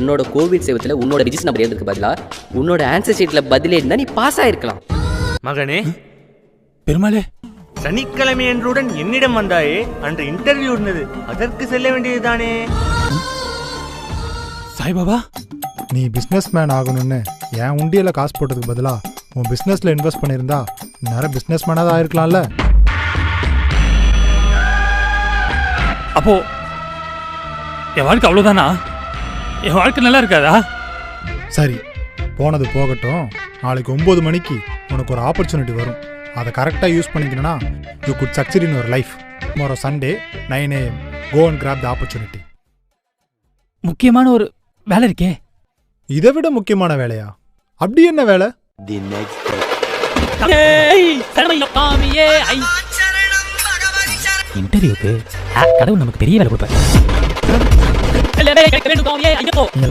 உன்னோட கோவிட் சேவத்தில் உன்னோட register number எழுதுக்கு பதிலாக உன்னோட ஆன்சர் ஷீட்டில் பதிலே இருந்தால் நீ பாஸ் ஆகிருக்கலாம். மகனே பெருமாளே, சனிக்கிழமை என்றுடன் என்னிடம் வந்தாயே, அன்று இன்டர்வியூ இருந்தது, அதற்கு செல்ல வேண்டியதுதானே? சாய்பாபா, நீ பிஸ்னஸ் மேன் ஆகணும்னு என் உண்டியில் காசு போட்டதுக்கு பதிலாக உன் பிஸ்னஸில் இன்வெஸ்ட் பண்ணியிருந்தா நேரம் பிஸ்னஸ் மேனாக தான் ஆயிருக்கலாம்ல. அப்போ என் வாழ்க்கை அவ்வளோதானா? என் வாழ்க்கை நல்லா இருக்காதா? சரி, போனது போகட்டும். நாளைக்கு 9 மணிக்கு உனக்கு ஒரு ஆப்பர்ச்சுனிட்டி வரும். அதை கரெக்டாக யூஸ் பண்ணிக்கணும்னா you could succeed in your life. tomorrow Sunday 9 AM. Go and grab the opportunity. முக்கியமான ஒரு வேலை இருக்கே. இதை விட முக்கியமான வேலையா? அப்படி என்ன வேலை? இன்டர்வியூக்கு கடவுள் நமக்கு பெரிய வேலை கொடுப்பாரு.